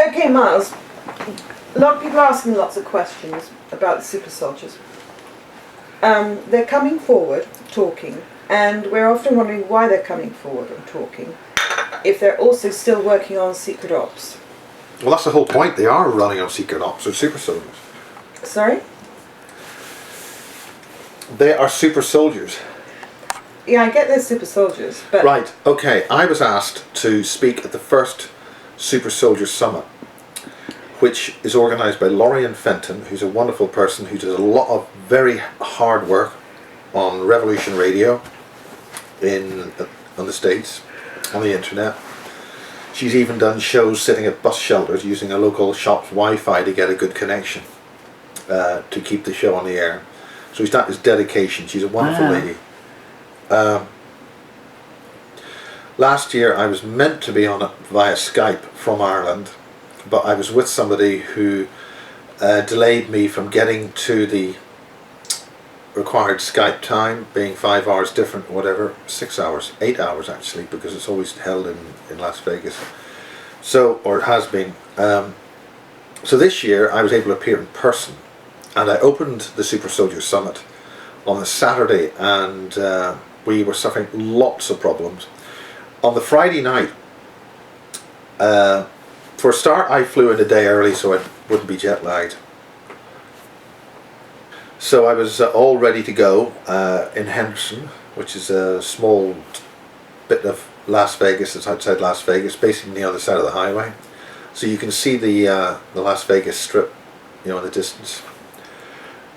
Okay, Miles. A lot of people are asking lots of questions about the super soldiers. They're coming forward, talking, and we're often wondering why they're coming forward and talking, if they're also still working on secret ops. Well, that's the whole point. They are running on secret ops. They're super soldiers. Sorry? They are super soldiers. Yeah, I get they're super soldiers, but... Right, okay. I was asked to speak at the first SuperSoldier Summit, which is organised by Lorian Fenton, who's a wonderful person who does a lot of very hard work on Revolution Radio on the States, on the internet. She's even done shows sitting at bus shelters using a local shop's Wi-Fi to get a good connection to keep the show on the air. So that is dedication. She's a wonderful lady. Last year I was meant to be on it via Skype from Ireland, but I was with somebody who delayed me from getting to the required Skype time, being 5 hours different, whatever, 6 hours, 8 hours actually, because it's always held in Las Vegas. So, or it has been. So this year I was able to appear in person, and I opened the SuperSoldier Summit on a Saturday, and we were suffering lots of problems. On the Friday night, for a start, I flew in a day early so I wouldn't be jet lagged. So I was all ready to go in Henderson, which is a small bit of Las Vegas. It's outside Las Vegas, basically on the other side of the highway. So you can see the Las Vegas Strip, you know, in the distance.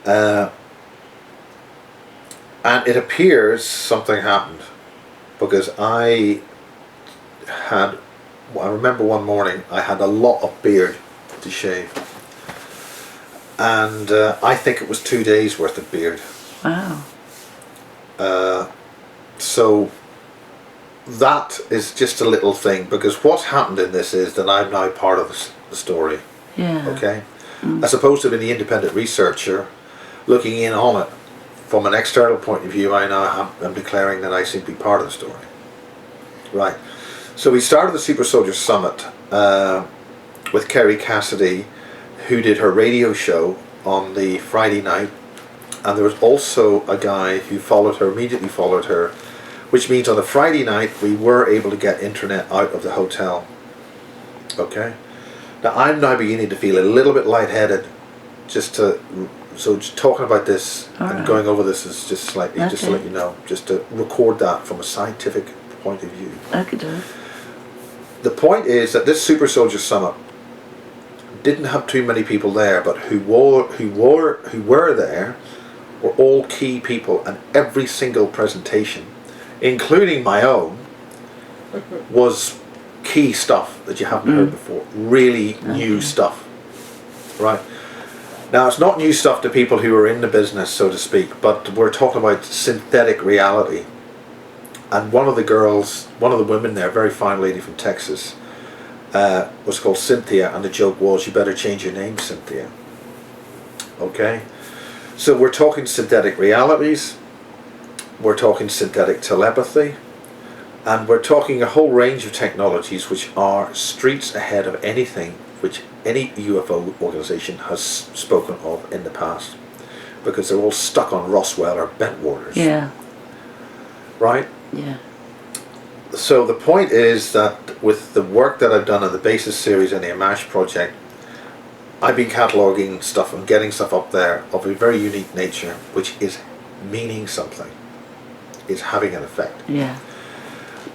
And it appears something happened, because I remember one morning I had a lot of beard to shave, and I think it was 2 days worth of beard. Wow. So that is just a little thing, because what's happened in this is that I'm now part of the story. Yeah. Okay? As opposed to being the independent researcher looking in on it from an external point of view, I now am declaring that I seem to be part of the story. Right. So we started the SuperSoldier Summit with Kerry Cassidy, who did her radio show on the Friday night, and there was also a guy who immediately followed her, which means on the Friday night we were able to get internet out of the hotel. Okay? Now I'm now beginning to feel a little bit lightheaded, so just talking about this and going over this is just slightly, just to let you know, just to record that from a scientific point of view. Okay. The point is that this SuperSoldier Summit didn't have too many people there, but who were there were all key people, and every single presentation, including my own, was key stuff that you haven't heard before. Really new stuff. Right? Now, it's not new stuff to people who are in the business, so to speak, but we're talking about synthetic reality. And one of the women there, a very fine lady from Texas, was called Cynthia, and the joke was, you better change your name, Cynthia. Okay? So we're talking synthetic realities, we're talking synthetic telepathy, and we're talking a whole range of technologies which are streets ahead of anything which any UFO organization has spoken of in the past, because they're all stuck on Roswell or Bentwaters. Yeah. Right? Yeah. So the point is that with the work that I've done on the Basis series and the Amash project, I've been cataloguing stuff and getting stuff up there of a very unique nature, which is meaning something, is having an effect. Yeah.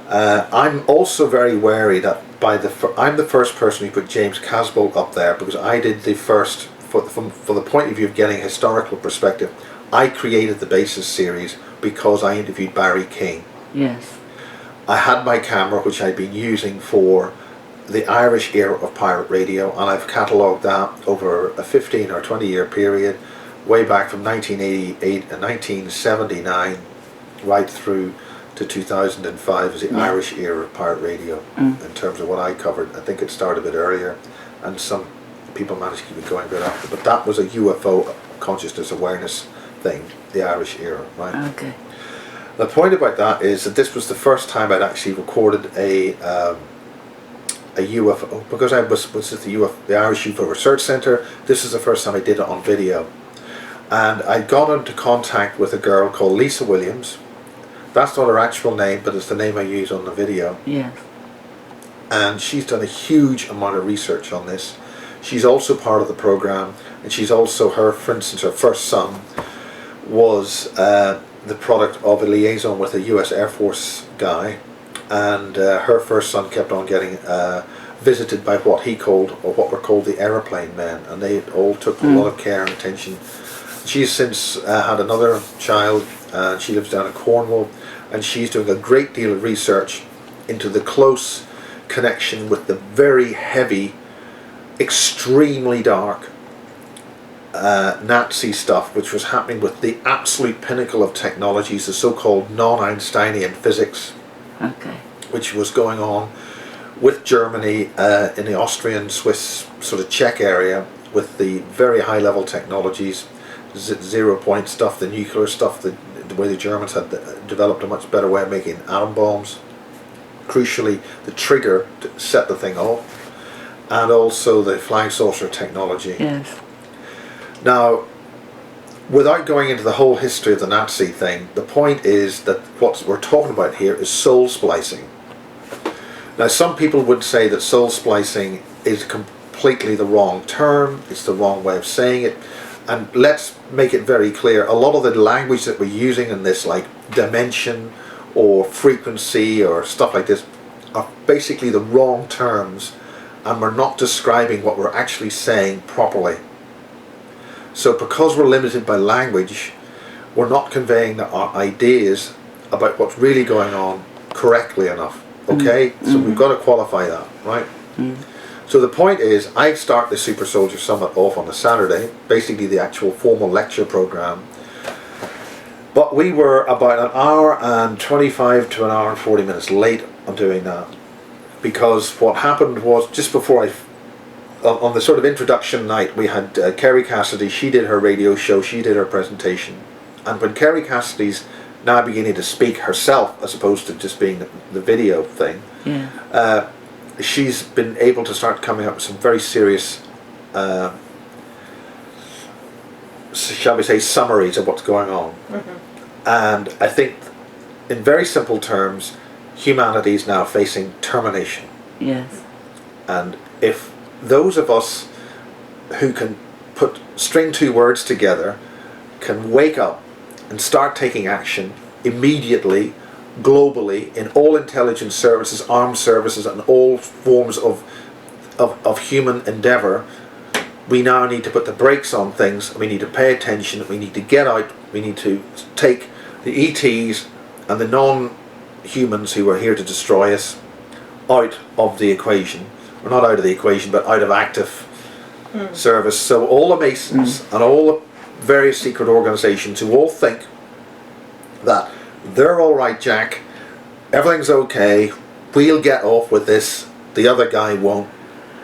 I'm also very wary that I'm the first person who put James Casbolt up there, because I did the first, from the point of view of getting a historical perspective, I created the Basis series because I interviewed Barry King. Yes. I had my camera, which I'd been using for the Irish era of pirate radio, and I've catalogued that over a 15 or 20 year period, way back from 1988 and 1979 right through to 2005 as the Irish era of pirate radio. In terms of what I covered, I think it started a bit earlier, and some people managed to keep it going a bit after, but that was a UFO consciousness awareness thing, the Irish era, right? Okay. The point about that is that this was the first time I'd actually recorded a a UFO, because I was at the Irish UFO Research Centre. This is the first time I did it on video. And I got into contact with a girl called Lisa Williams. That's not her actual name, but it's the name I use on the video. Yes. And she's done a huge amount of research on this. She's also part of the program, and she's also, for instance, her first son was the product of a liaison with a US Air Force guy, and her first son kept on getting visited by what he called, or what were called, the aeroplane men, and they all took a lot of care and attention. She's since had another child, and she lives down in Cornwall, and she's doing a great deal of research into the close connection with the very heavy, extremely dark Nazi stuff which was happening with the absolute pinnacle of technologies, the so-called non-Einsteinian physics, Okay. which was going on with Germany in the Austrian, Swiss, sort of Czech area, with the very high level technologies, 0 point stuff, the nuclear stuff, the way the Germans had developed a much better way of making atom bombs, crucially the trigger to set the thing off, and also the flying saucer technology. Yes. Now, without going into the whole history of the Nazi thing, the point is that what we're talking about here is soul splicing. Now, some people would say that soul splicing is completely the wrong term, it's the wrong way of saying it, and let's make it very clear, a lot of the language that we're using in this, like dimension or frequency or stuff like this, are basically the wrong terms, and we're not describing what we're actually saying properly. So because we're limited by language, we're not conveying our ideas about what's really going on correctly enough. Okay? So we've got to qualify that, right? So the point is, I start the Super Soldier Summit off on a Saturday, basically the actual formal lecture program. But we were about an hour and 25 to an hour and 40 minutes late on doing that. Because what happened was, just before on the sort of introduction night, we had Kerry Cassidy. She did her radio show, she did her presentation. And when Kerry Cassidy's now beginning to speak herself, as opposed to just being the video thing, Yeah. She's been able to start coming up with some very serious, shall we say, summaries of what's going on. And I think, in very simple terms, humanity is now facing termination. Yes. And if those of us who can string two words together can wake up and start taking action immediately, globally, in all intelligence services, armed services, and all forms of human endeavour, we now need to put the brakes on things. We need to pay attention. We need to get out. We need to take the ETs and the non-humans who are here to destroy us out of the equation. Or not out of the equation, but out of active service. So all the Masons and all the various secret organisations who all think that they're all right, Jack, everything's okay, we'll get off with this, the other guy won't.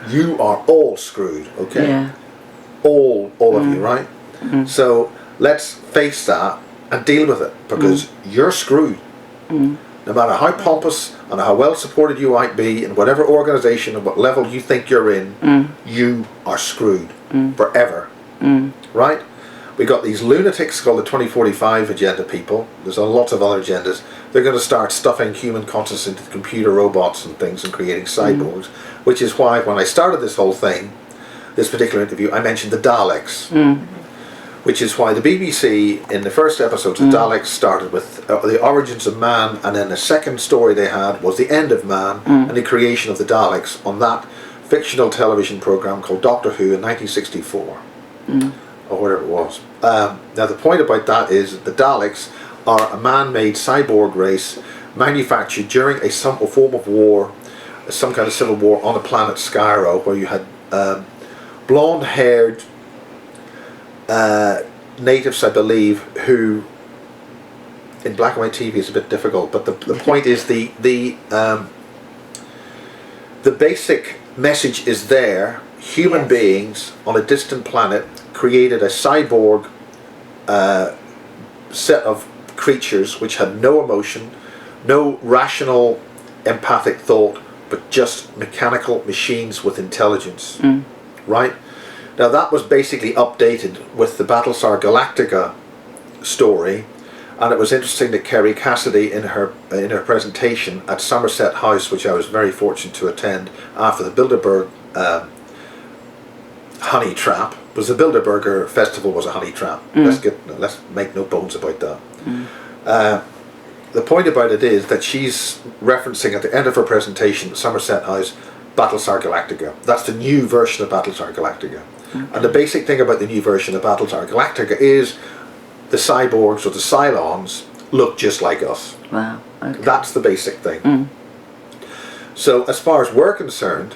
You are all screwed, okay? Yeah. All of you, right? So let's face that and deal with it, because you're screwed. No matter how pompous and how well supported you might be in whatever organisation and what level you think you're in, you are screwed forever, right? We got these lunatics called the 2045 agenda people. There's a lot of other agendas. They're going to start stuffing human consciousness into computer robots and things and creating cyborgs, which is why when I started this whole thing, this particular interview, I mentioned the Daleks, which is why the BBC, in the first episode, the Daleks started with the origins of man, and then the second story they had was the end of man and the creation of the Daleks on that fictional television program called Doctor Who in 1964. Or whatever it was. Now the point about that is that the Daleks are a man-made cyborg race manufactured during a form of war, some kind of civil war on the planet Skyro, where you had blonde-haired natives, I believe, who, in black and white TV is a bit difficult, but the point is the basic message is there. Human beings on a distant planet created a cyborg set of creatures which had no emotion, no rational empathic thought but just mechanical machines with intelligence. Mm. Right? Now that was basically updated with the Battlestar Galactica story, and it was interesting that Kerry Cassidy in her presentation at Somerset House, which I was very fortunate to attend after the Bilderberg honey trap, because the Bilderberger festival was a honey trap. Let's make no bones about that. The point about it is that she's referencing at the end of her presentation at Somerset House Battlestar Galactica. That's the new version of Battlestar Galactica. And the basic thing about the new version of Battlestar Galactica is the cyborgs or the Cylons look just like us. Wow. Okay. That's the basic thing. So as far as we're concerned,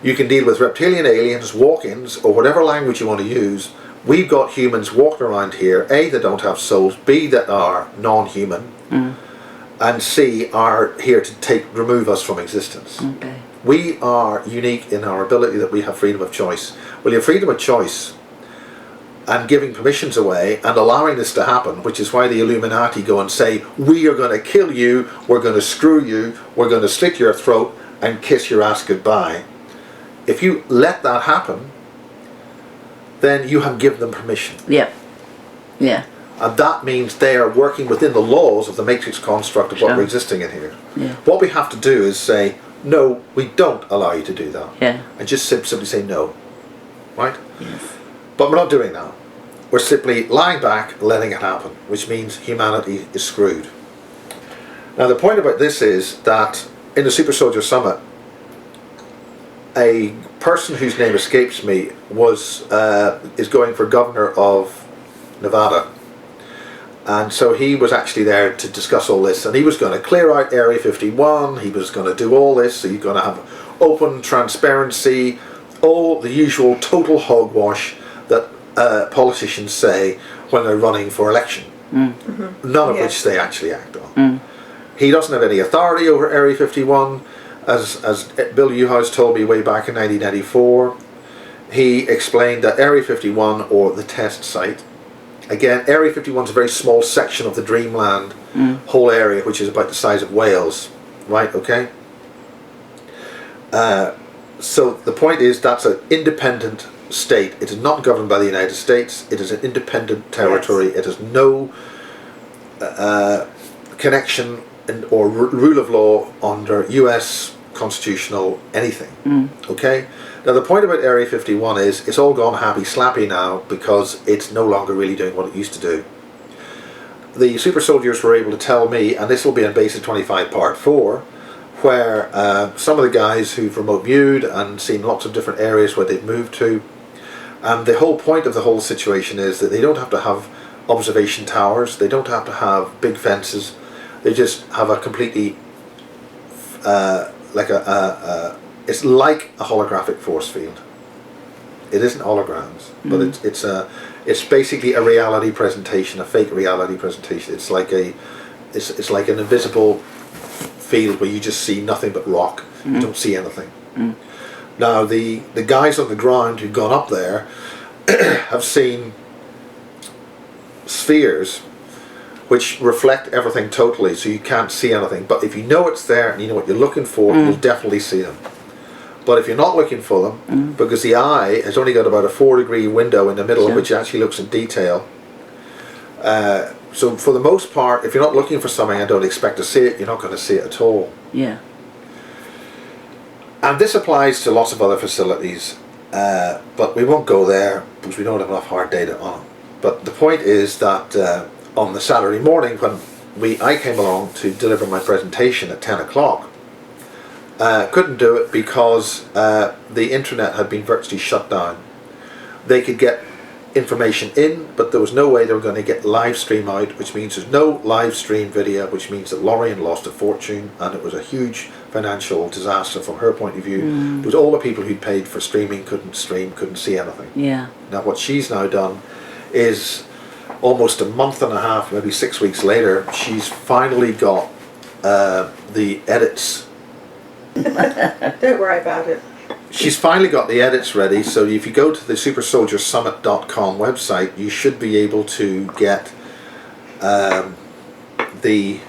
you can deal with reptilian aliens, walk-ins, or whatever language you want to use. We've got humans walking around here, A, that don't have souls, B, that are non-human, and C, are here to remove us from existence. Okay. We are unique in our ability that we have freedom of choice. Well, you have freedom of choice and giving permissions away and allowing this to happen, which is why the Illuminati go and say, we are going to kill you, we're going to screw you, we're going to slit your throat and kiss your ass goodbye. If you let that happen, then you have given them permission. Yep. Yeah. And that means they are working within the laws of the matrix construct of what we're existing in here. Yeah. What we have to do is say, no, we don't allow you to do that. Yeah. And just simply say no. Right? Yes. But we're not doing that. We're simply lying back and letting it happen, which means humanity is screwed. Now the point about this is that in the SuperSoldier Summit, a person whose name escapes me is going for governor of Nevada. And so he was actually there to discuss all this, and he was going to clear out Area 51, he was going to do all this, so you're going to have open transparency, all the usual total hogwash that politicians say when they're running for election. None of which they actually act on. He doesn't have any authority over Area 51, as Bill Newhouse told me way back in 1994. He explained that Area 51, or the test site, again, Area 51 is a very small section of the Dreamland whole area, which is about the size of Wales, right? Okay. So the point is that's an independent state. It is not governed by the United States. It is an independent territory. Yes. It has no connection or rule of law under U.S. constitutional anything. Okay. Now the point about Area 51 is it's all gone happy slappy now because it's no longer really doing what it used to do. The super soldiers were able to tell me, and this will be on Basis 25 Part 4, where some of the guys who've remote viewed and seen lots of different areas where they've moved to, and the whole point of the whole situation is that they don't have to have observation towers, they don't have to have big fences, they just have a completely it's like a holographic force field. It isn't holograms, but it's basically a reality presentation, a fake reality presentation. It's like it's like an invisible field where you just see nothing but rock. You don't see anything. Now the guys on the ground who've gone up there have seen spheres which reflect everything totally, so you can't see anything. But if you know it's there and you know what you're looking for, you'll definitely see them. But if you're not looking for them, because the eye has only got about a 4-degree window in the middle, which actually looks in detail. So for the most part, if you're not looking for something and don't expect to see it, you're not going to see it at all. Yeah. And this applies to lots of other facilities, but we won't go there because we don't have enough hard data on it. But the point is that on the Saturday morning when I came along to deliver my presentation at 10 o'clock, couldn't do it because the internet had been virtually shut down. They could get information in, but there was no way they were going to get live stream out, which means there's no live stream video, which means that Lorraine lost a fortune, and it was a huge financial disaster from her point of view. Because all the people who'd paid for streaming couldn't stream, couldn't see anything. Yeah. Now what she's now done is almost a month and a half, maybe 6 weeks later, she's finally got the edits. Don't worry about it. She's finally got the edits ready, so if you go to the SuperSoldierSummit.com website, you should be able to get the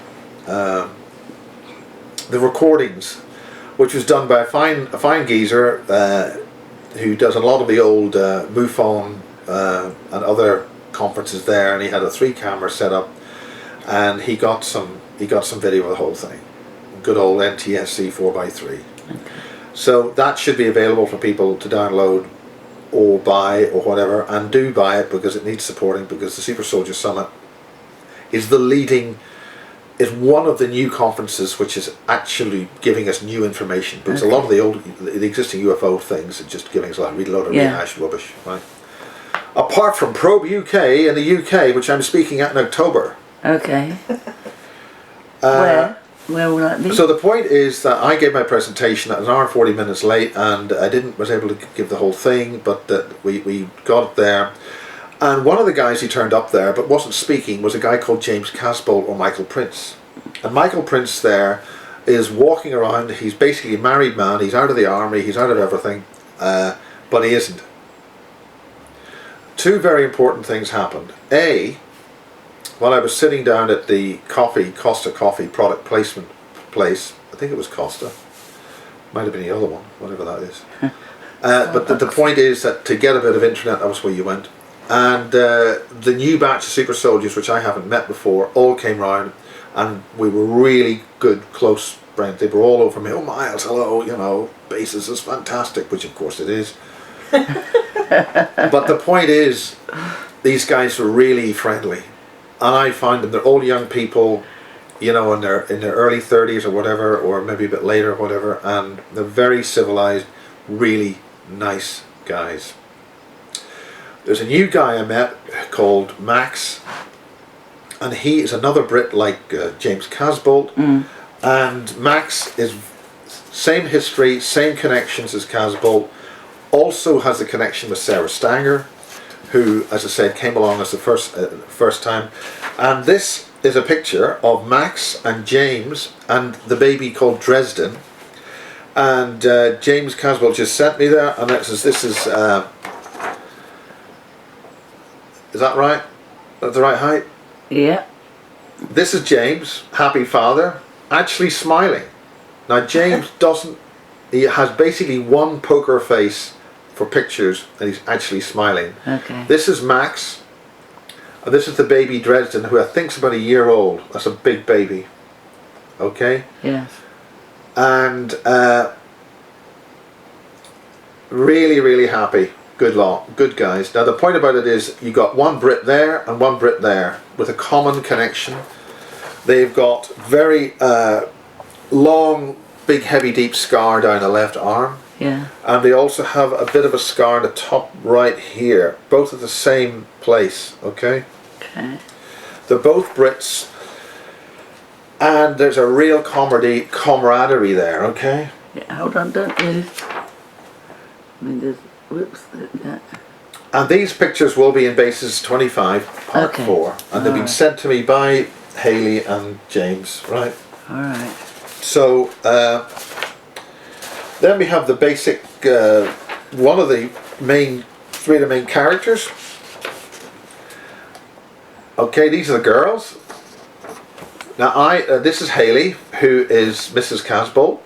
recordings which was done by a fine geezer who does a lot of the old MUFON and other conferences there, and he had a 3-camera setup, and he got some video of the whole thing. Good old NTSC 4x3. So that should be available for people to download or buy or whatever, and do buy it because it needs supporting, because the Super Soldier Summit is is one of the new conferences which is actually giving us new information, because a lot of the existing UFO things are just giving us read a lot of rehashed rubbish, right? Apart from Probe UK in the UK, which I'm speaking at in October. Okay. Where will that be? So the point is that I gave my presentation at an hour and 40 minutes late, and I was able to give the whole thing, but that we got it there. And one of the guys who turned up there but wasn't speaking was a guy called James Casbolt, or Michael Prince. And Michael Prince there is walking around. He's basically a married man. He's out of the army. He's out of everything. But he isn't. Two very important things happened. A, while I was sitting down at the Costa Coffee product placement place, I think it was Costa. Might have been the other one, whatever that is. But the point is that to get a bit of internet, that was where you went. And the new batch of super soldiers, which I haven't met before, all came round, and we were really good, close friends. They were all over me. Oh, Miles, hello, you know, bases is fantastic, which of course it is. But the point is, these guys were really friendly, and I find them, they're all young people, you know, in their early 30s or whatever, or maybe a bit later or whatever, and they're very civilized, really nice guys. There's a new guy I met called Max, and he is another Brit like James Casbolt, and Max is same history, same connections as Casbolt, also has a connection with Sarah Stanger, who, as I said, came along as the first time. And this is a picture of Max and James and the baby called Dresden, and James Casbolt just sent me there, and this is that right? At the right height? Yeah. This is James, happy father, actually smiling. Now James he has basically one poker face for pictures, and he's actually smiling. Okay. This is Max, and this is the baby Dresden, who I think is about a year old. That's a big baby. Okay? Yes. And really, really happy. Good lot, good guys. Now the point about it is, you got one Brit there and one Brit there with a common connection. They've got very long, big, heavy, deep scar down the left arm. Yeah. And they also have a bit of a scar in the top right here, both at the same place. Okay. Okay. They're both Brits, and there's a real camaraderie there. Okay. Yeah, hold on, don't move. I mean, there's, whoops, that. And these pictures will be in Bases 25, Part 4, and they've been sent to me by Haley and James, right? Alright. So, then we have the basic, one of the three of the main characters. Okay, these are the girls. Now this is Haley, who is Mrs. Casbolt.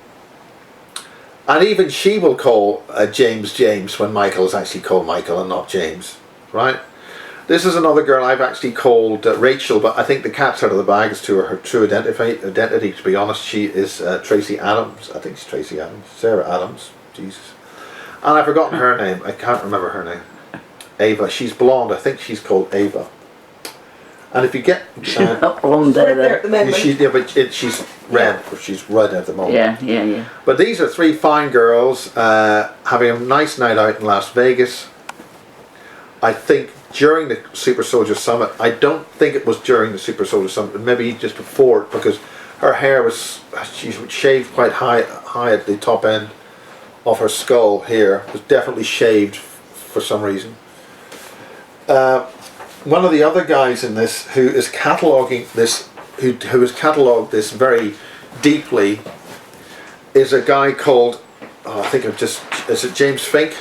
And even she will call James James when Michael is actually called Michael and not James, right? This is another girl I've actually called Rachel, but I think the cat's out of the bag as to her true identity. To be honest, she is Tracy Adams. I think she's Tracy Adams. Sarah Adams. Jesus. And I've forgotten her name. I can't remember her name. Ava. She's blonde. I think she's called Ava. And if you get... She's not blonde there. But she's red. Yeah. She's red at the moment. Yeah. But these are three fine girls having a nice night out in Las Vegas. I think during the Super Soldier Summit. I don't think it was during the Super Soldier Summit, but maybe just before it, because her hair was... She shaved quite high at the top end of her skull here. It was definitely shaved for some reason. One of the other guys in this who is cataloguing this, who has catalogued this very deeply, is a guy called, is it James Fink?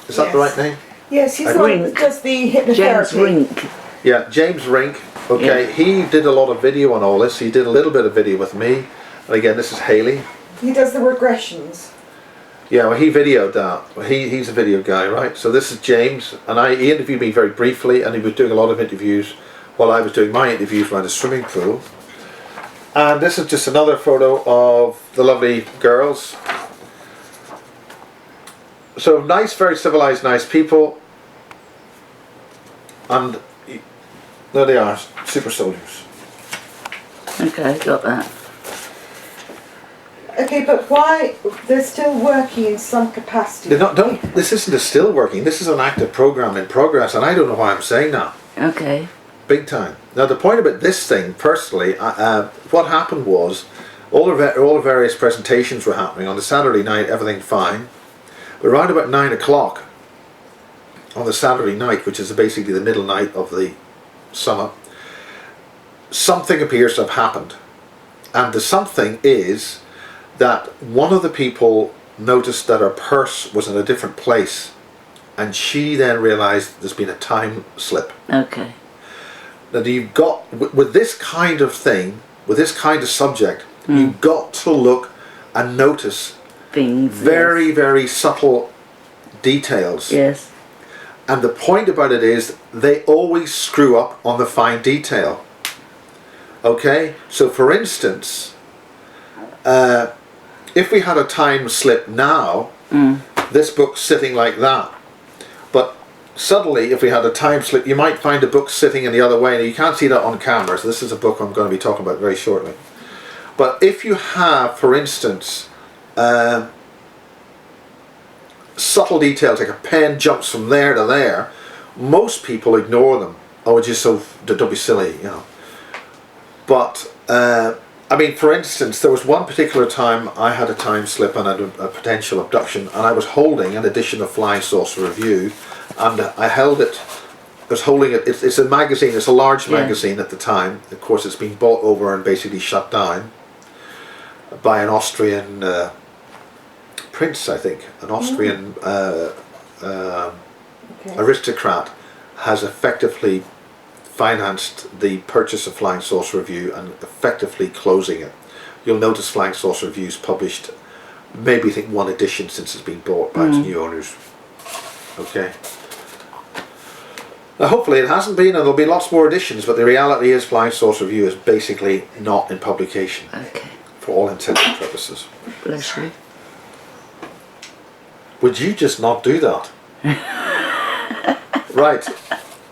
Is that the right name? Yes, he's the one that does the hypnotherapy. James Rink. Yeah, James Rink. Okay, Yeah. he did a lot of video on all this. He did a little bit of video with me. And again, this is Haley. He does the regressions. Yeah, well, he videoed that. Well, he's a video guy, right? So this is James, and he interviewed me very briefly, and he was doing a lot of interviews while I was doing my interviews around the swimming pool. And this is just another photo of the lovely girls. So nice, very civilized, nice people. And there they are, super soldiers. Okay, got that. Okay, but why they're still working in some capacity? They're not. Don't. This isn't a still working. This is an active program in progress, and I don't know why I'm saying that. Okay. Big time. Now the point about this thing, personally, what happened was, all the various presentations were happening on the Saturday night. Everything fine, but around about 9 o'clock on the Saturday night, which is basically the middle night of the summit, something appears to have happened, and the something is that one of the people noticed that her purse was in a different place, and she then realized there's been a time slip. Okay. Now you've got, with this kind of thing, with this kind of subject, you've got to look and notice Things. very, very subtle details. Yes. And the point about it is, they always screw up on the fine detail. Okay? So for instance, if we had a time slip now, this book's sitting like that. But suddenly, if we had a time slip, you might find a book sitting in the other way. Now, you can't see that on camera, so this is a book I'm going to be talking about very shortly. But if you have, for instance, subtle details, like a pen jumps from there to there, most people ignore them. Oh, it's just so, don't be silly, you know. But, I mean, for instance, there was one particular time I had a time slip and a potential abduction, and I was holding an edition of Flying Saucer Review, and I held it, I was holding it, it's a magazine, it's a large magazine at the time. Of course, it's been bought over and basically shut down by an Austrian prince, I think. An Austrian aristocrat has effectively financed the purchase of Flying Saucer Review and effectively closing it. You'll notice Flying Saucer Review's published maybe, I think, one edition since it's been bought by its new owners. Okay. Now hopefully it hasn't been, and there'll be lots more editions, but the reality is Flying Saucer Review is basically not in publication. Okay. For all intents and purposes. Bless you. Would you just not do that? Right.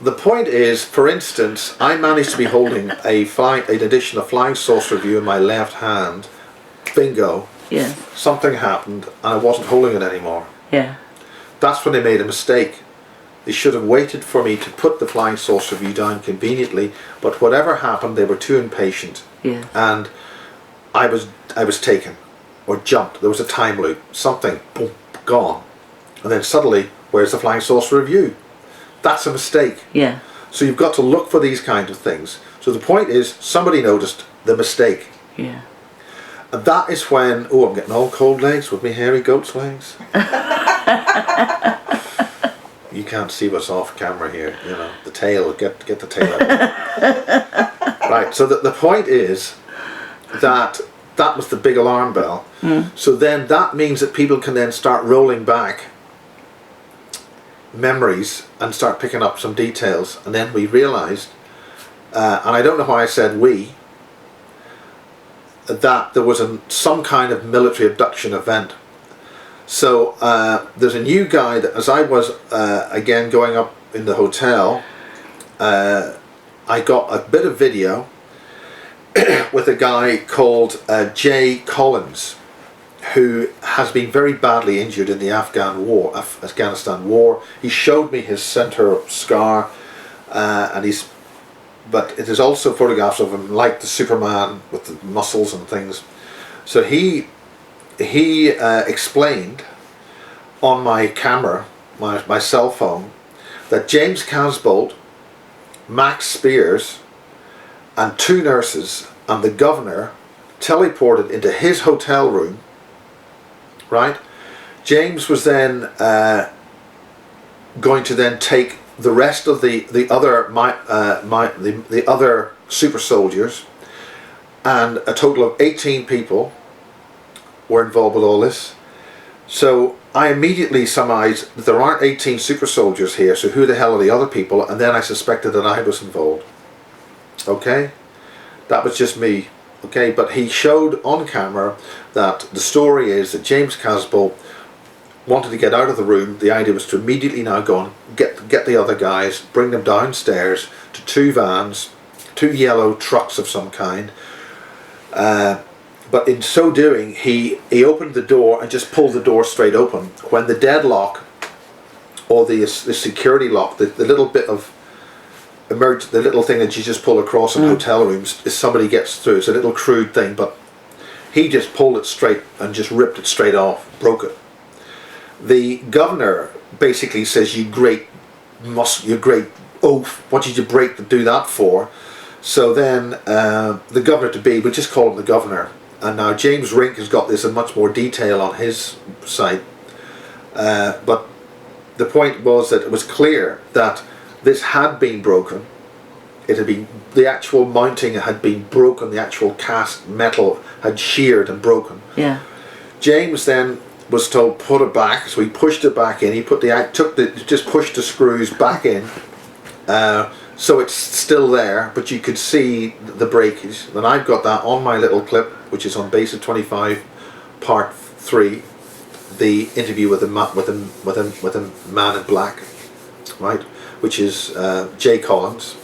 The point is, for instance, I managed to be holding an edition of Flying Saucer Review in my left hand. Bingo. Yeah. Something happened and I wasn't holding it anymore. Yeah. That's when they made a mistake. They should have waited for me to put the Flying Saucer Review down conveniently, but whatever happened, they were too impatient. Yeah. And I was taken or jumped. There was a time loop. Something, boom, gone. And then suddenly, where's the Flying Saucer Review? That's a mistake. Yeah. So you've got to look for these kind of things. So the point is, somebody noticed the mistake. Yeah. And that is when, oh, I'm getting all cold legs with me hairy goat's legs. You can't see what's off camera here, you know, the tail, get the tail out. Right, so the point is that was the big alarm bell. So then that means that people can then start rolling back memories and start picking up some details. And then we realized, and I don't know why I said we, that there was some kind of military abduction event. So there's a new guy that, as I was again going up in the hotel, I got a bit of video with a guy called Jay Collins, who has been very badly injured in the Afghanistan war. He showed me his center scar, but it is also photographs of him like the Superman with the muscles and things. So he explained on my camera, my cell phone, that James Casbolt, Max Spears, and 2 nurses and the governor teleported into his hotel room. Right? James was then going to then take the rest of the other super soldiers and a total of 18 people were involved with all this. So I immediately surmised that there aren't 18 super soldiers here, so who the hell are the other people? And then I suspected that I was involved. Okay? That was just me. Okay? But he showed on camera that the story is that James Casbolt wanted to get out of the room. The idea was to immediately now go and get the other guys, bring them downstairs to 2 vans, 2 yellow trucks of some kind. But in so doing, he opened the door and just pulled the door straight open. When the deadlock, or the security lock, the little bit of the little thing that you just pull across in hotel rooms, if somebody gets through. It's a little crude thing, but he just pulled it straight and just ripped it straight off, broke it. The governor basically says, you great oaf, what did you break to do that for? So then the governor-to-be, we'll just call him the governor, and now James Rink has got this in much more detail on his site, but the point was that it was clear that this had been broken. It had been, the actual mounting had been broken, the actual cast metal had sheared and broken. Yeah. James then was told put it back, so he pushed it back in. He just pushed the screws back in, so it's still there, but you could see the breakage. And I've got that on my little clip, which is on Base of 25, Part 3, the interview with a man in black, right, which is Jay Collins.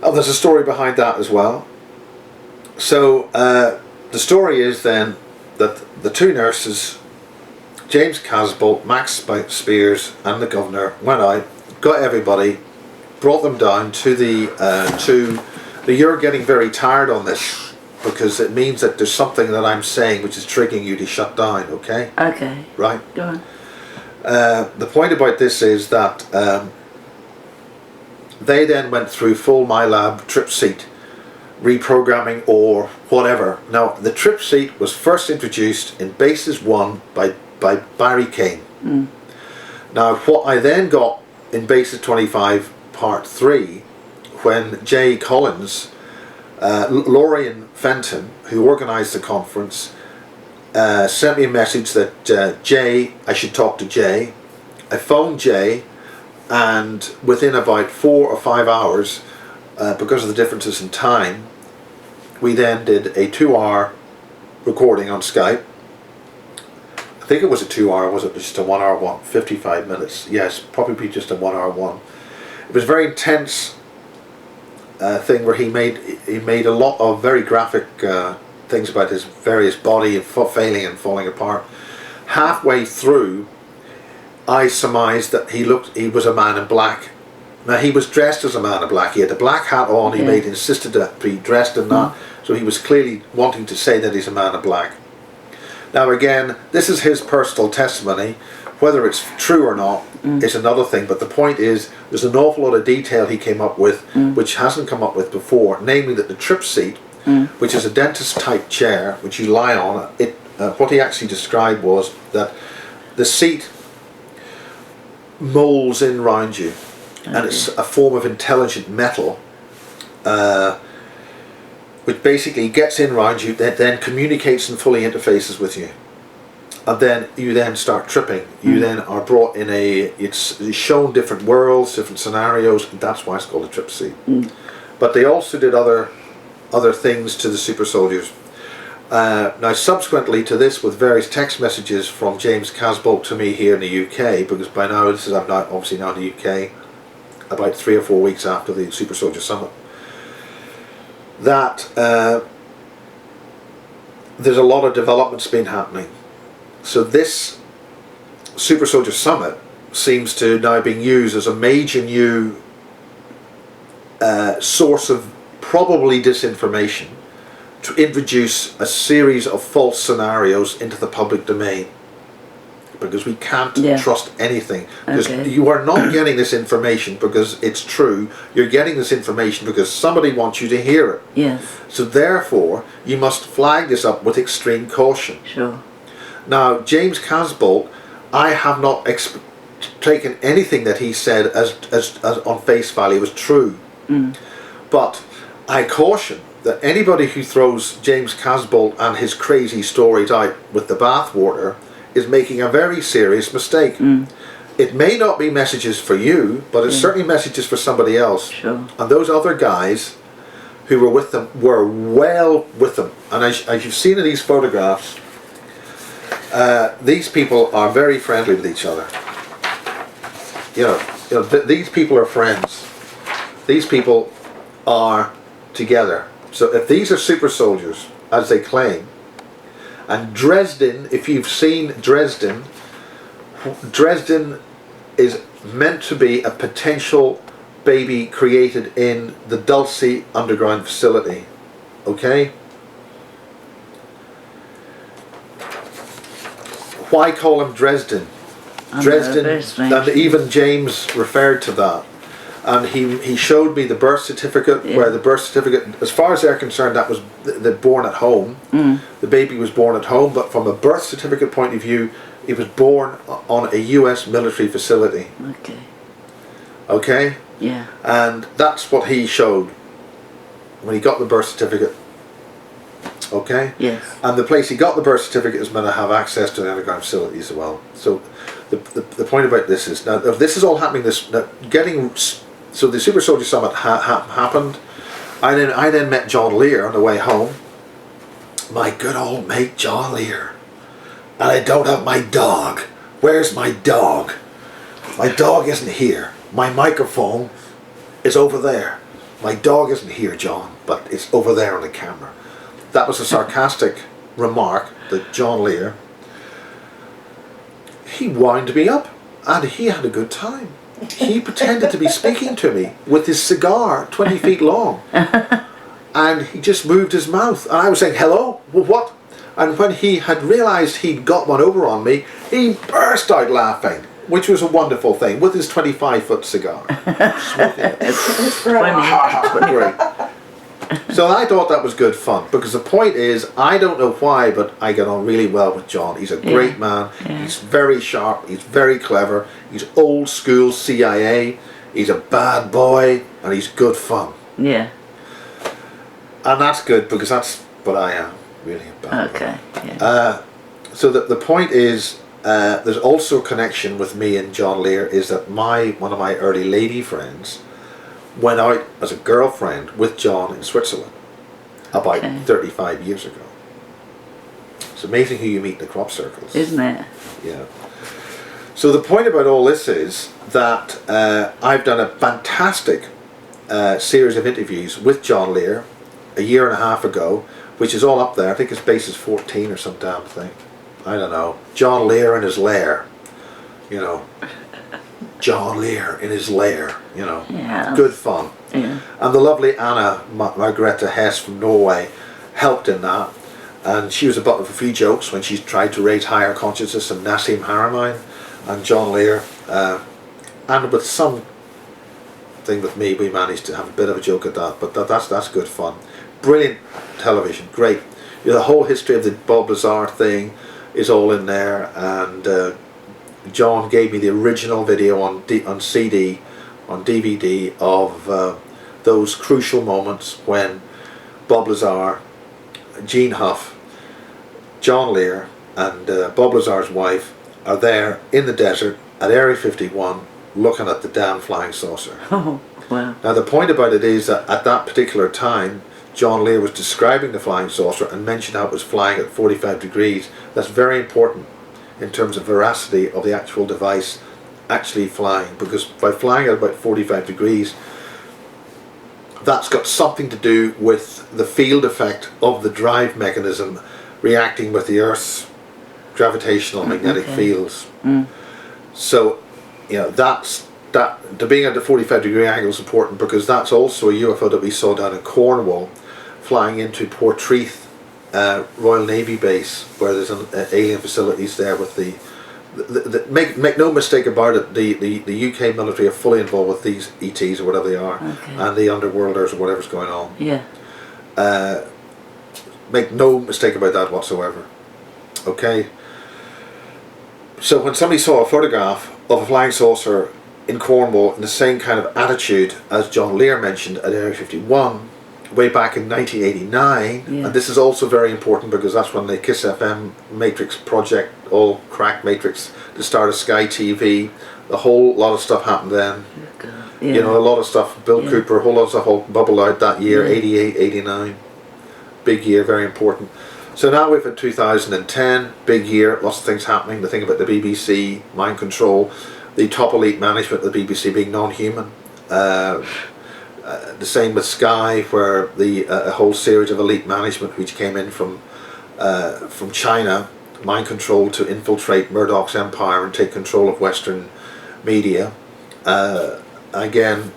And there's a story behind that as well. So the story is then that the 2 nurses, James Casbolt, Max Spears and the governor, went out, got everybody, brought them down to you're getting very tired on this, because it means that there's something that I'm saying which is triggering you to shut down, okay? Okay. Right? Go on. The point about this is that they then went through full MyLab trip seat reprogramming or whatever. Now the trip seat was first introduced in Bases 1 by Barry Kane. Now what I then got in Bases 25 Part 3, when Jay Collins, Lorien Fenton, who organised the conference, sent me a message that Jay, I should talk to Jay. I phoned Jay, and within about 4 or 5 hours, because of the differences in time, we then did a 2-hour recording on Skype. I think it was a 2-hour, was it just a 1-hour one? 55 minutes, yes, probably just a 1-hour one. It was a very intense thing where he made a lot of very graphic things about his various body failing and falling apart. Halfway through, I surmised that he was a man in black. Now he was dressed as a man in black. He had a black hat on. He insisted to be dressed in that, so he was clearly wanting to say that he's a man in black. Now again, this is his personal testimony. Whether it's true or not is another thing, but the point is there's an awful lot of detail he came up with which hasn't come up with before, namely that the trip seat, which is a dentist type chair which you lie on, what he actually described was that the seat molds in round you, and it's a form of intelligent metal which basically gets in round you, that then communicates and fully interfaces with you. And then you then start tripping. You then are brought in it's shown different worlds, different scenarios, and that's why it's called a trip seat. But they also did other things to the super soldiers. Now subsequently to this, with various text messages from James Casbolt to me here in the UK, because by now I'm not obviously now in the UK, about 3 or 4 weeks after the SuperSoldier Summit, that there's a lot of developments been happening. So this SuperSoldier Summit seems to now being used as a major new source of probably disinformation to introduce a series of false scenarios into the public domain, because we can't trust anything, because you are not getting this information because it's true. You're getting this information because somebody wants you to hear it. Yes. So therefore you must flag this up with extreme caution. Sure. Now James Casbolt, I have not taken anything that he said as on face value as true, but I caution that anybody who throws James Casbolt and his crazy stories out with the bathwater is making a very serious mistake. It may not be messages for you, but it's certainly messages for somebody else. Sure. And those other guys who were with them were well with them. And as you've seen in these photographs, these people are very friendly with each other. These people are friends. These people are together. So if these are super soldiers, as they claim, and Dresden, if you've seen Dresden is meant to be a potential baby created in the Dulce underground facility. Okay? Why call him Dresden? Dresden, and even James referred to that. And he showed me the birth certificate, where the birth certificate, as far as they're concerned, that was the born at home. The baby was born at home, but from a birth certificate point of view, he was born on a US military facility. Okay. Okay? Yeah. And that's what he showed when he got the birth certificate. Okay? Yes. And the place he got the birth certificate is meant to have access to the underground facilities as well. So the point about this is, now if this is all happening, so the Super Soldier Summit happened. I then met John Lear on the way home. My good old mate John Lear. And I don't have my dog. Where's my dog? My dog isn't here. My microphone is over there. My dog isn't here, John, but it's over there on the camera. That was a sarcastic remark that John Lear, he wound me up, and he had a good time. He pretended to be speaking to me with his cigar 20 feet long, and he just moved his mouth, and I was saying, hello, well, what? And when he had realised he'd got one over on me, he burst out laughing, which was a wonderful thing, with his 25-foot cigar. Smoking it. It's funny. Great. So I thought that was good fun, because the point is, I don't know why, but I get on really well with John. He's a great man. He's very sharp. He's very clever. He's old school CIA. He's a bad boy, and he's good fun. Yeah. And that's good, because that's what I am, really a bad boy. Okay. Yeah. So the point is, there's also a connection with me and John Lear, is that one of my early lady friends went out as a girlfriend with John in Switzerland about 35 years ago. It's amazing who you meet in the crop circles. Isn't it? Yeah. So the point about all this is that I've done a fantastic series of interviews with John Lear a year and a half ago, which is all up there. I think his base is 14 or some damn thing. I don't know. John Lear in his lair. You know. John Lear in his lair, you know. Yeah. Good fun. Yeah. And the lovely Anna Margrethe Hess from Norway helped in that. And she was a butt of a few jokes when she tried to raise higher consciousness and Nassim Haramein and John Lear. And with some thing with me, we managed to have a bit of a joke at that. But that's good fun. Brilliant television, great. You know, the whole history of the Bob Lazar thing is all in there, and John gave me the original video on CD, on DVD of those crucial moments when Bob Lazar, Gene Huff, John Lear and Bob Lazar's wife are there in the desert at Area 51 looking at the damn flying saucer. Oh, wow. Now the point about it is that at that particular time John Lear was describing the flying saucer and mentioned how it was flying at 45 degrees. That's very important in terms of veracity of the actual device actually flying, because by flying at about 45 degrees, that's got something to do with the field effect of the drive mechanism reacting with the Earth's gravitational magnetic fields. So, you know, that to being at the 45 degree angle is important, because that's also a UFO that we saw down in Cornwall flying into Portreath Royal Navy base, where there's an alien facilities there with the make no mistake about it, the UK military are fully involved with these ETs or whatever they are, and the underworlders or whatever's going on. Yeah. Make no mistake about that whatsoever. Okay. So when somebody saw a photograph of a flying saucer in Cornwall in the same kind of attitude as John Lear mentioned at Area 51, way back in 1989, Yeah. and this is also very important because that's when the Kiss FM Matrix project, all cracked Matrix, the start of Sky TV, a whole lot of stuff happened then. God. Yeah. You know, a lot of stuff, Bill Yeah. Cooper, a whole lot of stuff all bubbled out that year, Yeah. 88, 89. Big year, very important. So now we've had 2010, big year, lots of things happening. The thing about the BBC, mind control, the top elite management of the BBC being non-human. The same with Sky, where the a whole series of elite management which came in from China, mind control to infiltrate Murdoch's empire and take control of Western media. Again,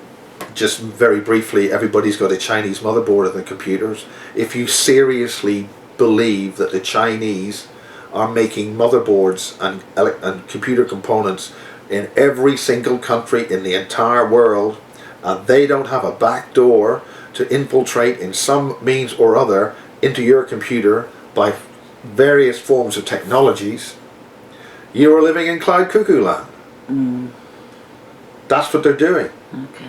just very briefly, everybody's got a Chinese motherboard on the computers. If you seriously believe that the Chinese are making motherboards and computer components in every single country in the entire world, and they don't have a back door to infiltrate in some means or other into your computer by various forms of technologies, you are living in cloud cuckoo land. That's what they're doing. Okay.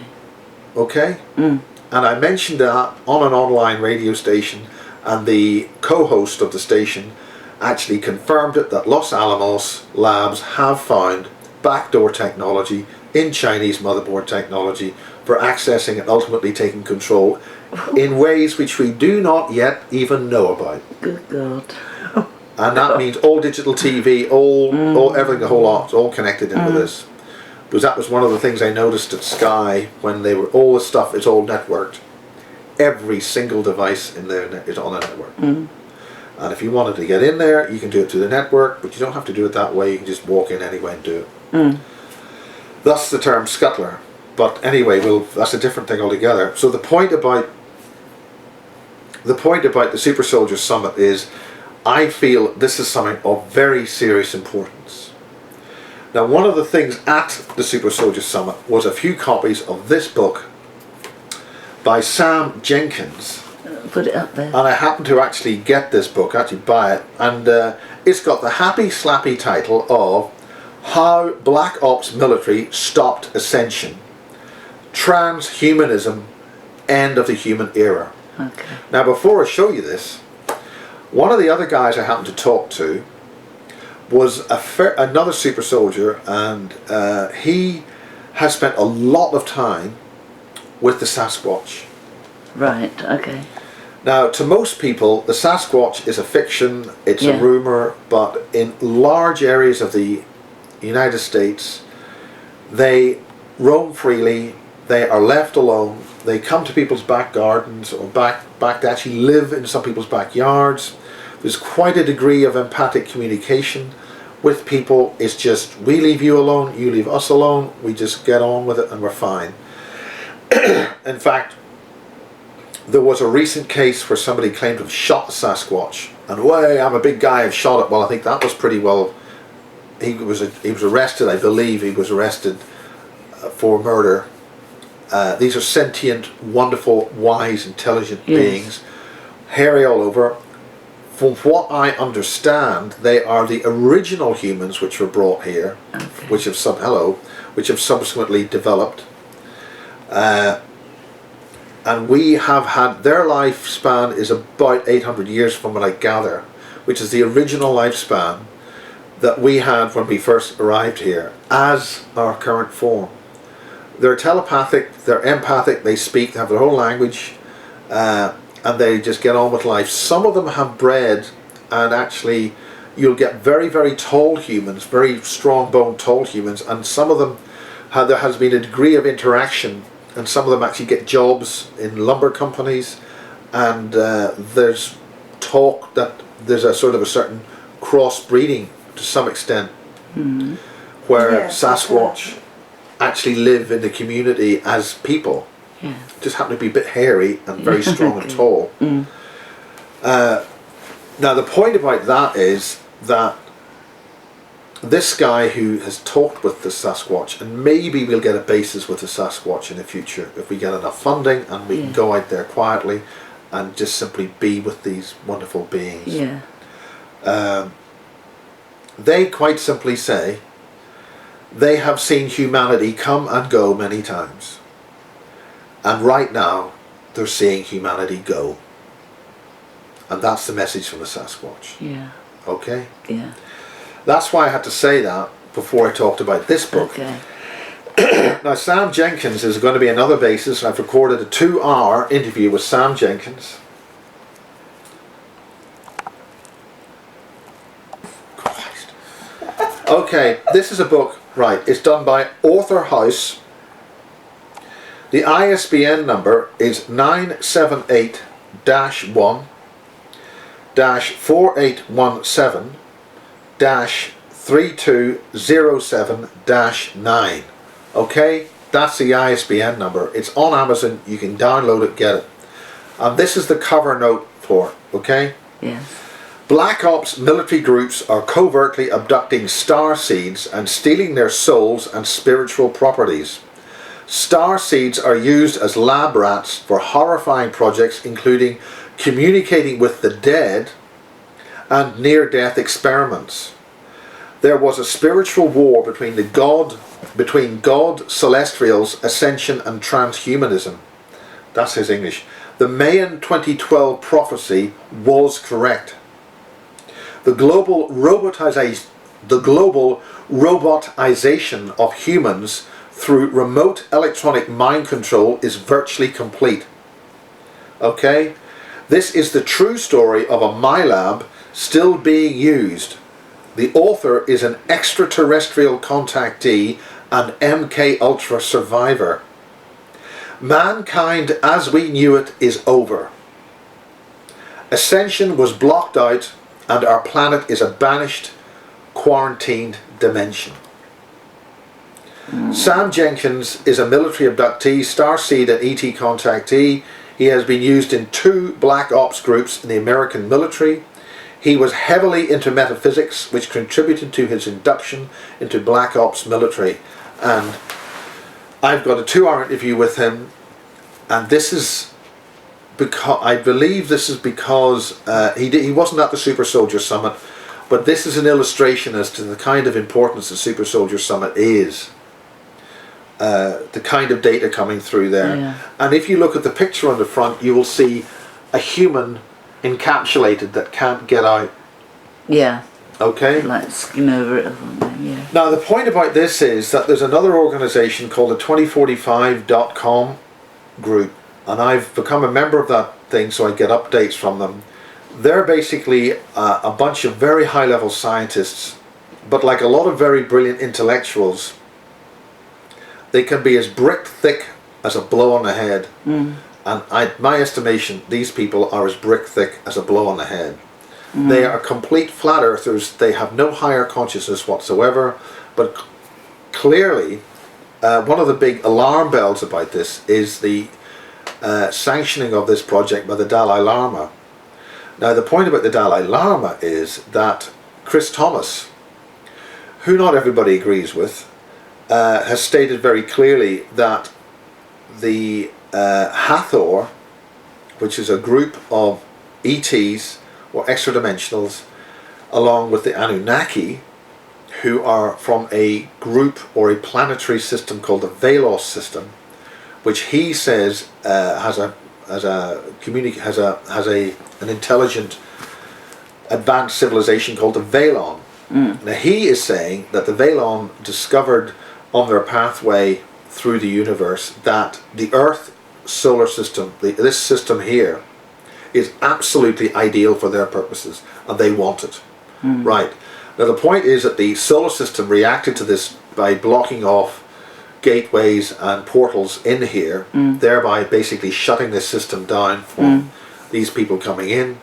Okay? And I mentioned that on an online radio station, and the co-host of the station actually confirmed it, that Los Alamos labs have found backdoor technology in Chinese motherboard technology for accessing and ultimately taking control in ways which we do not yet even know about. Good God. And that means all digital TV, all everything, the whole lot, it's all connected into this. Because that was one of the things I noticed at Sky when they were, all the stuff is all networked. Every single device in there is on a network. And if you wanted to get in there, you can do it through the network, but you don't have to do it that way. You can just walk in anyway and do it. Thus the term scuttler. But anyway, that's a different thing altogether. So the point about the Super Soldier Summit is, I feel this is something of very serious importance. Now, one of the things at the Super Soldier Summit was a few copies of this book by Sam Jenkins. Put it up there. And I happened to actually get this book, actually buy it, and it's got the happy slappy title of How Black Ops Military Stopped Ascension, Transhumanism, End of the Human Era. Okay. Now, before I show you this, one of the other guys I happened to talk to was another super soldier, and he has spent a lot of time with the Sasquatch. Right, okay. Now, to most people, the Sasquatch is a fiction, it's a rumor, but in large areas of the United States, they roam freely, they are left alone, they come to people's back gardens or back to actually live in some people's backyards. There's quite a degree of empathic communication with people. It's just, we leave you alone, you leave us alone, we just get on with it and we're fine. In fact, there was a recent case where somebody claimed to have shot the Sasquatch, and way, I'm a big guy, I've shot it. Well, I think that was pretty well. He was arrested. I believe he was arrested for murder. These are sentient, wonderful, wise, intelligent beings, hairy all over. From what I understand, they are the original humans which were brought here, which have subsequently developed. And we have had, their lifespan is about 800 years from what I gather, which is the original lifespan that we had when we first arrived here as our current form. They're telepathic, they're empathic, they speak, they have their own language, and they just get on with life. Some of them have bred, and actually you'll get very, very tall humans, very strong boned tall humans, and some of them, there has been a degree of interaction, and some of them actually get jobs in lumber companies, and there's talk that there's a sort of a certain crossbreeding to some extent, where Sasquatch actually live in the community as people, just happen to be a bit hairy and very strong and tall. Now the point about that is that this guy who has talked with the Sasquatch, and maybe we'll get a basis with the Sasquatch in the future if we get enough funding and we can go out there quietly and just simply be with these wonderful beings. They quite simply say they have seen humanity come and go many times, and right now they're seeing humanity go. And that's the message from the Sasquatch. Yeah. Okay? Yeah. That's why I had to say that before I talked about this book. Okay. Now, Sam Jenkins is going to be another basis. I've recorded a 2-hour interview with Sam Jenkins. Christ. Okay, this is a book, right, it's done by Author House. The ISBN number is 978-1-4817-3207-9. Okay, that's the ISBN number. It's on Amazon. You can download it, get it. And this is the cover note for it, okay? Yes. Black Ops military groups are covertly abducting star seeds and stealing their souls and spiritual properties. Star seeds are used as lab rats for horrifying projects including communicating with the dead and near-death experiments. There was a spiritual war between God, celestials, ascension and transhumanism. That's his English. The Mayan 2012 prophecy was correct. The global robotization of humans through remote electronic mind control is virtually complete. Okay? This is the true story of a MyLab still being used. The author is an extraterrestrial contactee and MK Ultra survivor. Mankind as we knew it is over. Ascension was blocked out and our planet is a banished, quarantined dimension. Sam Jenkins is a military abductee, starseed and ET contactee. He has been used in 2 black ops groups in the American military. He was heavily into metaphysics, which contributed to his induction into black ops military. And I've got a 2-hour interview with him, and this is because I believe this is because he wasn't at the SuperSoldier Summit, but this is an illustration as to the kind of importance the SuperSoldier Summit is. The kind of data coming through there. Yeah. And if you look at the picture on the front, you will see a human encapsulated that can't get out. Yeah. Okay? Like skin over it or something, yeah. Now the point about this is that there's another organisation called the 2045.com group, and I've become a member of that thing so I get updates from them. They're basically a bunch of very high level scientists, but like a lot of very brilliant intellectuals, they can be as brick thick as a blow on the head. And my estimation, these people are as brick thick as a blow on the head. They are complete flat earthers. They have no higher consciousness whatsoever. But clearly, one of the big alarm bells about this is the sanctioning of this project by the Dalai Lama. Now the point about the Dalai Lama is that Chris Thomas, who not everybody agrees with, has stated very clearly that the Hathor, which is a group of ETs or extra-dimensionals, along with the Anunnaki, who are from a group or a planetary system called the Velos system, which he says has an intelligent, advanced civilization called the Velon. Now he is saying that the Velon discovered on their pathway through the universe that the Earth solar system, this system here, is absolutely ideal for their purposes, and they want it. Right. Now the point is that the solar system reacted to this by blocking off gateways and portals in here, thereby basically shutting this system down from these people coming in.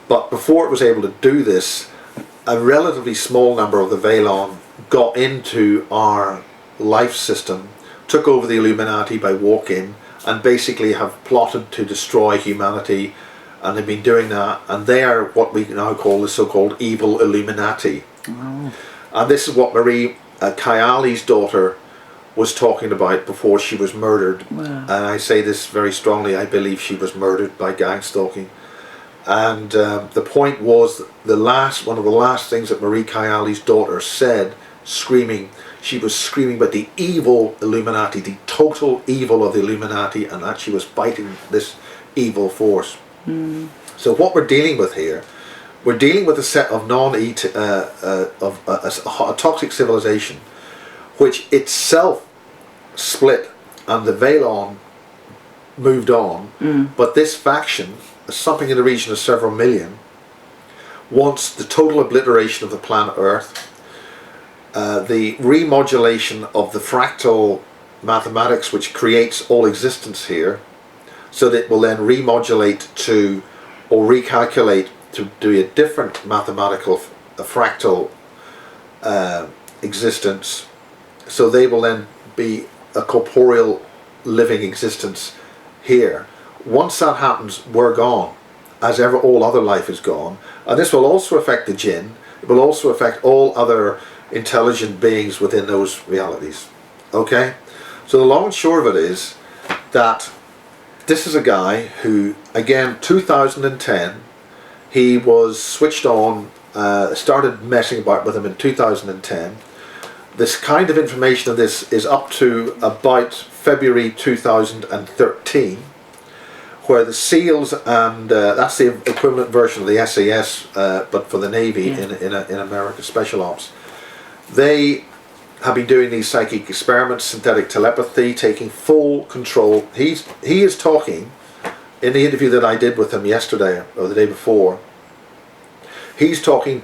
But before it was able to do this, a relatively small number of the Velon got into our life system, took over the Illuminati by walk-in, and basically have plotted to destroy humanity, and they've been doing that, and they are what we now call the so-called evil Illuminati. And this is what Marie Kayali's daughter was talking about before she was murdered. And I say this very strongly, I believe she was murdered by gang stalking. And the point was, one of the last things that Marie Kayali's daughter said screaming. She was screaming about the evil Illuminati, the total evil of the Illuminati, and that she was fighting this evil force. So what we're dealing with here, we're dealing with a set of a toxic civilization, which itself split, and the Valon moved on. But this faction, something in the region of several million, wants the total obliteration of the planet Earth, the remodulation of the fractal mathematics which creates all existence here, so that it will then remodulate to, or recalculate to do a different mathematical fractal existence, so they will then be a corporeal living existence here. Once that happens, we're gone, as ever all other life is gone, and this will also affect the jinn. It will also affect all other intelligent beings within those realities. Okay, so the long and short of it is that this is a guy who, again, 2010, he was switched on, started messing about with him in 2010. This kind of information of this is up to about February 2013, where the SEALs, and that's the equivalent version of the SAS, but for the Navy in America, Special Ops, they have been doing these psychic experiments, synthetic telepathy, taking full control. He is talking, in the interview that I did with him yesterday, or the day before, he's talking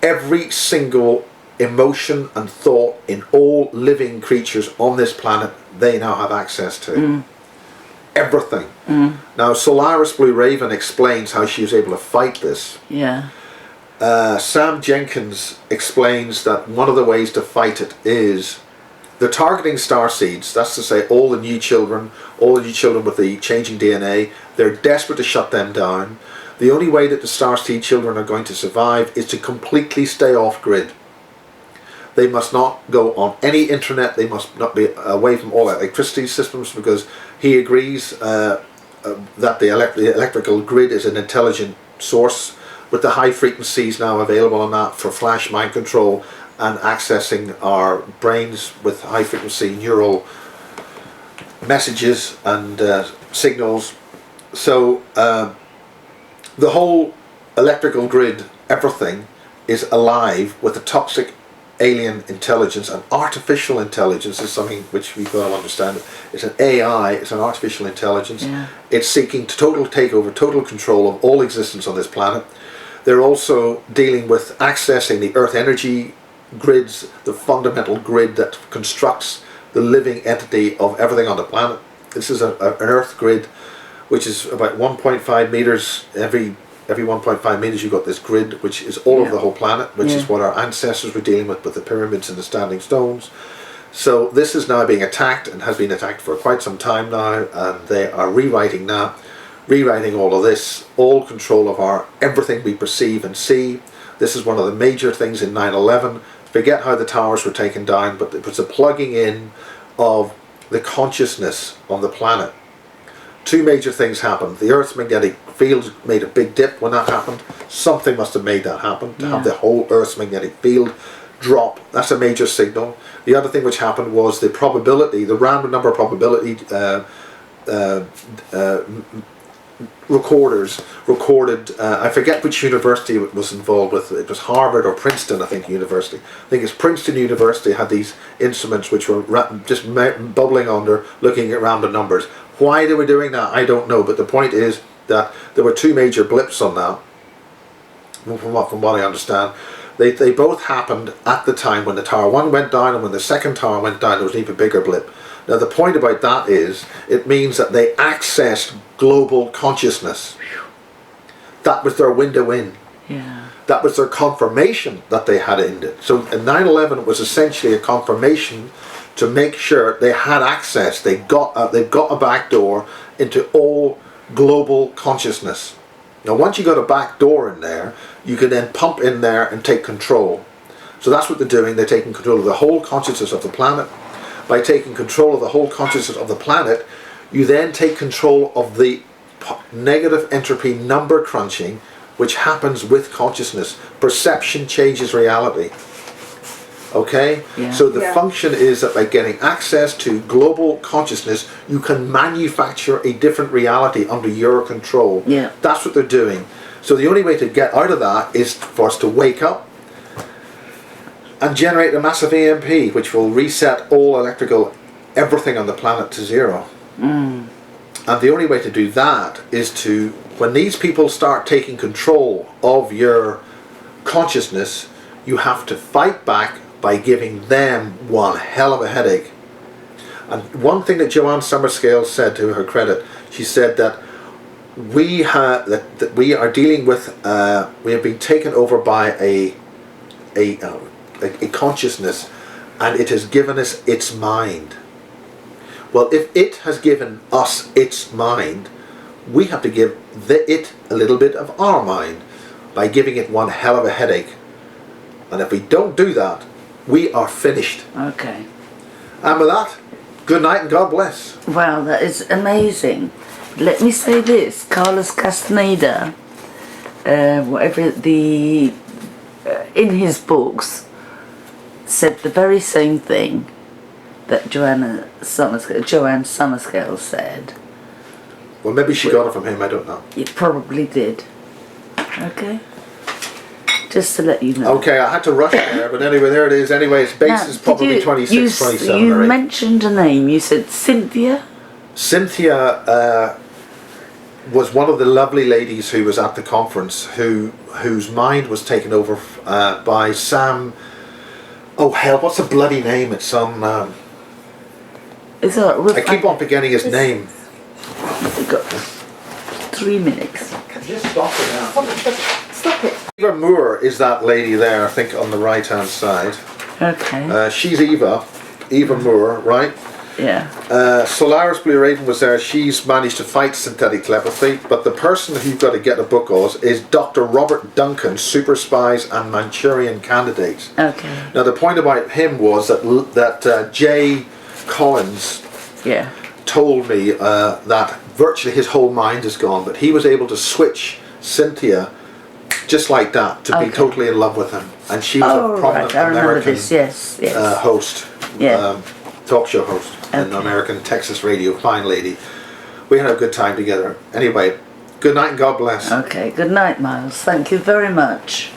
every single emotion and thought in all living creatures on this planet, they now have access to. Everything. Now, Solaris Blue Raven explains how she was able to fight this. Yeah. Sam Jenkins explains that one of the ways to fight it is they're targeting starseeds. That's to say, all the new children with the changing DNA. They're desperate to shut them down. The only way that the starseed children are going to survive is to completely stay off grid. They must not go on any internet. They must not be away from all electricity systems, because he agrees that the electrical grid is an intelligent source, with the high frequencies now available on that for flash mind control and accessing our brains with high frequency neural messages and signals. So the whole electrical grid, everything, is alive with a toxic alien intelligence. And artificial intelligence is something which we've got to understand. It's an AI, it's an artificial intelligence. It's seeking to take over total control of all existence on this planet. They're also dealing with accessing the earth energy grids, the fundamental grid that constructs the living entity of everything on the planet. This is an earth grid which is about 1.5 meters. Every 1.5 meters you've got this grid which is all over the whole planet, which is what our ancestors were dealing with the pyramids and the standing stones. So this is now being attacked, and has been attacked for quite some time now, and they are rewriting all of this, all control of everything we perceive and see. This is one of the major things in 9/11. Forget how the towers were taken down, but it was a plugging in of the consciousness on the planet. Two major things happened. The Earth's magnetic field made a big dip when that happened. Something must have made that happen, to have the whole Earth's magnetic field drop. That's a major signal. The other thing which happened was the probability, the random number probability recorders recorded, I forget which university it was involved with. It was Harvard or Princeton, I think, university. I think it's Princeton University had these instruments which were just bubbling under, looking at random numbers. Why they were doing that, I don't know, but the point is that there were two major blips on that, from what I understand. They both happened at the time when the Tower 1 went down, and when the second tower went down, there was an even bigger blip. Now the point about that is, it means that they accessed global consciousness. That was their window in. That was their confirmation that they had in it. So in 9/11 was essentially a confirmation to make sure they had access. They've got a back door into all global consciousness. Now once you got a back door in there, you can then pump in there and take control. So that's what they're doing. They're taking control of the whole consciousness of the planet. By taking control of the whole consciousness of the planet, you then take control of the negative entropy number crunching, which happens with consciousness. Perception changes reality. Okay? Yeah. So the Yeah. function is that by getting access to global consciousness, you can manufacture a different reality under your control. Yeah. That's what they're doing. So the only way to get out of that is for us to wake up and generate a massive EMP, which will reset all electrical everything on the planet to zero. And the only way to do that is to, when these people start taking control of your consciousness, you have to fight back by giving them one hell of a headache. And one thing that Joanne Summerscale said, to her credit, she said that we are dealing with, we have been taken over by a consciousness, and it has given us its mind. Well, if it has given us its mind, we have to give it a little bit of our mind by giving it one hell of a headache. And if we don't do that, we are finished. Okay. And with that, good night and God bless. Wow, that is amazing. Let me say this, Carlos Castaneda, whatever the in his books, said the very same thing that Joanne Summerscale said. Well, maybe she got it from him, I don't know. It probably did. Okay? Just to let you know. Okay, I had to rush there, but anyway, there it is. Anyway, its base Now, is probably did 26, 27 you or 8. mentioned a name. You said Cynthia? Cynthia was one of the lovely ladies who was at the conference, whose mind was taken over by Sam. Oh hell, what's the bloody name? It's some. Is that I keep on forgetting his name. We've got 3 minutes. Just stop it now. Stop it. Eva Moore is that lady there, I think, on the right hand side. Okay. She's Eva Moore, right? Yeah. Solaris Blue Raven was there. She's managed to fight synthetic telepathy, but the person who you've got to get a book of is Dr. Robert Duncan, Super Spies and Manchurian Candidates. Okay. Now the point about him was that Jay Collins Yeah. told me that virtually his whole mind is gone, but he was able to switch Cynthia just like that to be Okay. totally in love with him, and she was Oh, a prominent right. I remember American this. Yes. Yes. host, Yeah. talk show host in Okay. American Texas radio. Fine lady. We had a good time together. Anyway, good night and God bless. Okay. Good night, Miles. Thank you very much.